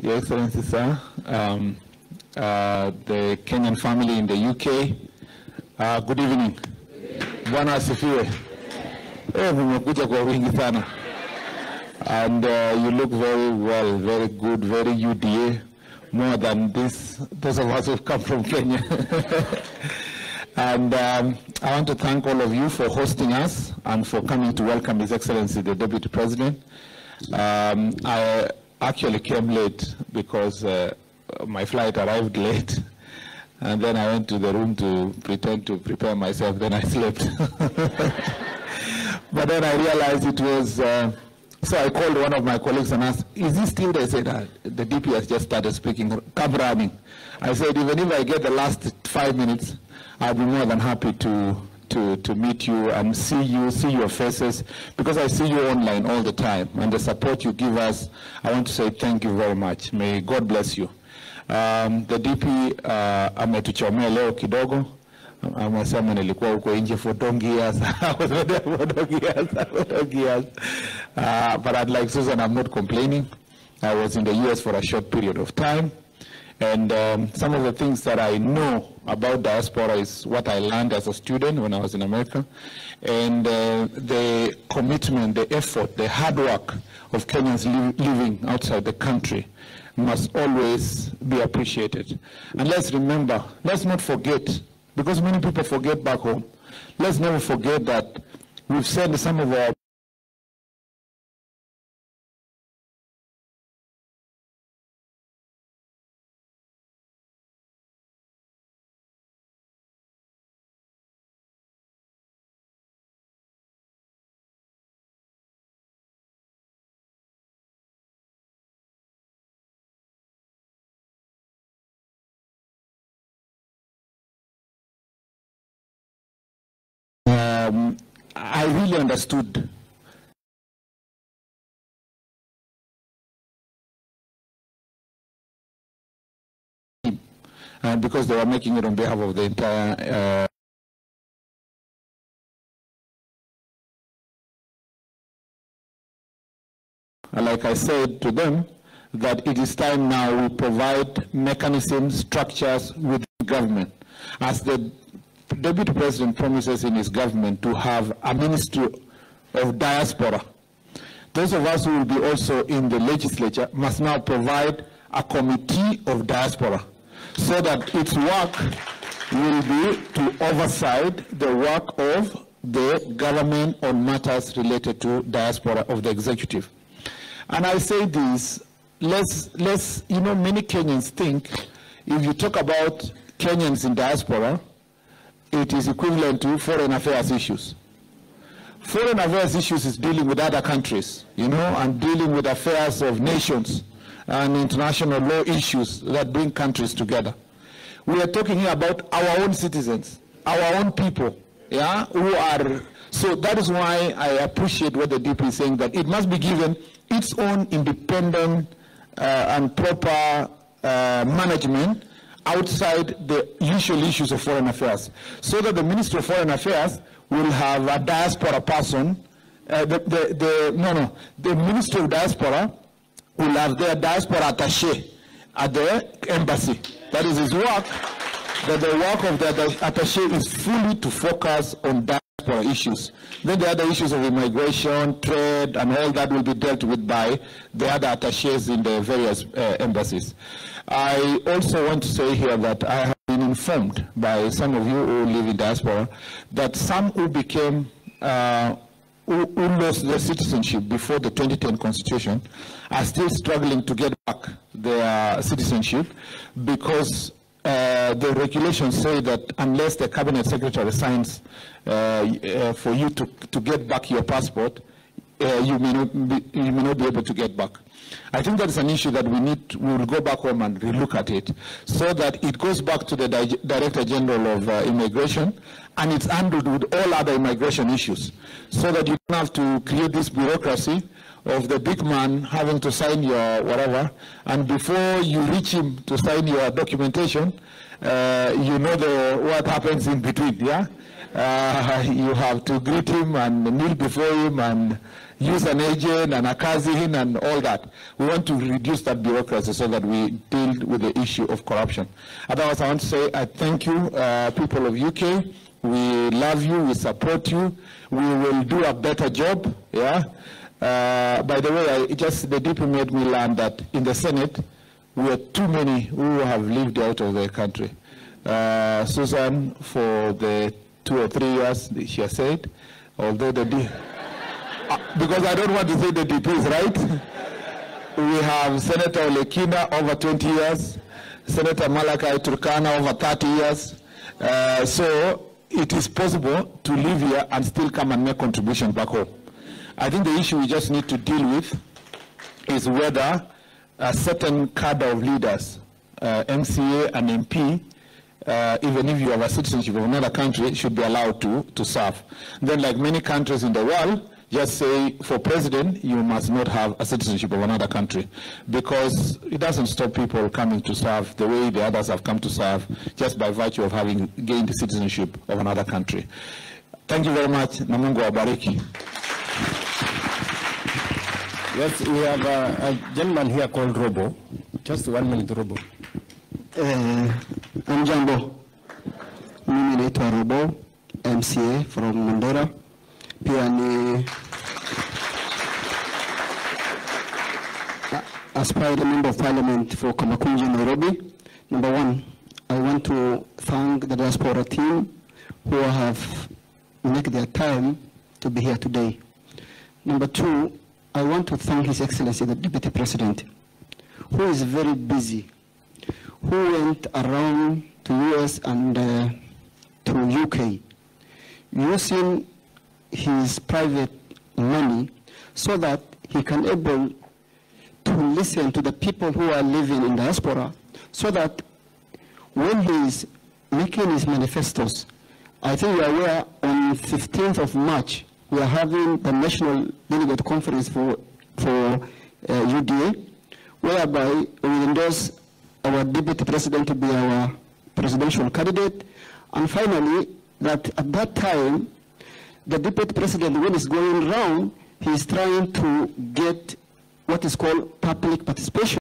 Your Excellency, sir, the Kenyan family in the UK, good evening. Bwana asifiwe. Mmekuja kwa wingi sana. And you look very well, very good, very UDA, more than those of us who've come from Kenya. And I want to thank all of you for hosting us and for coming to welcome His Excellency, the Deputy President. I actually came late because my flight arrived late. And then I went to the room to pretend to prepare myself, then I slept. But then I realized it was, so I called one of my colleagues and asked, is he still there? They said, the DP has just started speaking, come running. I said, even if I get the last 5 minutes, I'll be more than happy to meet you and see your faces, because I see you online all the time, and the support you give us, I want to say thank you very much. May God bless you. The DP Umetuchomea leo kidogo. Amesema nilikuwa huko nje for donkey years. But I'd like Susan, I'm not complaining. I was in the US for a short period of time. And some of the things that I know about diaspora is what I learned as a student when I was in America. And the commitment, the effort, the hard work of Kenyans living outside the country must always be appreciated. And let's remember, let's not forget, because many people forget back home, let's never forget that we've sent some of our I really understood because they were making it on behalf of the entire like I said to them, that it is time now we provide mechanisms, structures with government. As the Deputy President promises in his government to have a Ministry of Diaspora, those of us who will be also in the legislature must now provide a committee of diaspora, so that its work will be to oversight the work of the government on matters related to diaspora of the executive. And I say this, let's you know, many Kenyans think if you talk about Kenyans in diaspora, it is equivalent to foreign affairs issues. Foreign affairs issues is dealing with other countries, you know, and dealing with affairs of nations and international law issues that bring countries together. We are talking here about our own citizens, our own people, yeah, who are, so that is why I appreciate what the DP is saying, that it must be given its own independent and proper management outside the usual issues of foreign affairs, so that the Ministry of Foreign Affairs will have a diaspora person. The Ministry of Diaspora will have their diaspora attaché at the embassy. That is his work. That the work of the attaché is fully to focus on diaspora issues. Then the other issues of immigration, trade, and all that will be dealt with by the other attachés in the various embassies. I also want to say here that I have been informed by some of you who live in diaspora that some who became, who lost their citizenship before the 2010 Constitution are still struggling to get back their citizenship, because the regulations say that unless the Cabinet Secretary signs for you to get back your passport, you may not be able to get back. I think that is an issue that we will go back home and relook at it, so that it goes back to the Director General of Immigration, and it's handled with all other immigration issues, so that you don't have to create this bureaucracy of the big man having to sign your whatever, and before you reach him to sign your documentation, you know what happens in between, yeah? You have to greet him and kneel before him and use an agent and a cousin and all that. We want to reduce that bureaucracy so that we deal with the issue of corruption. Otherwise, I want to say I thank you, people of UK. We love you, we support you. We will do a better job, yeah? By the way, the DP made me learn that in the Senate, we are too many who have lived out of the country. Susan, for the 2 or 3 years, she has said, although the because I don't want to say the DPs, right? We have Senator Olekina over 20 years, Senator Malakai Turkana over 30 years. So it is possible to live here and still come and make contribution back home. I think the issue we just need to deal with is whether a certain cadre of leaders, MCA and MP, even if you have a citizenship of another country, should be allowed to serve. Then, like many countries in the world, just say for president, you must not have a citizenship of another country, because it doesn't stop people coming to serve the way the others have come to serve just by virtue of having gained the citizenship of another country. Thank you very much. Na Mungu awabariki. Yes, we have a gentleman here called Robo. Just 1 minute, Robo. Amjambo. Mimi naitwa Robo, MCA from Mandera. Pia ni aspiring member of parliament for Kamakunji, Nairobi. Number one, I want to thank the diaspora team who have made their time to be here today. Number two, I want to thank His Excellency, the Deputy President, who is very busy, who went around to US and to UK, using his private money so that he can able to listen to the people who are living in diaspora, so that when he is making his manifestos, I think you are aware, on 15th of March, we are having the National Delegate Conference for UDA, whereby we will endorse our Deputy President to be our presidential candidate. And finally, that at that time, the Deputy President, when he's going around, he is trying to get what is called public participation.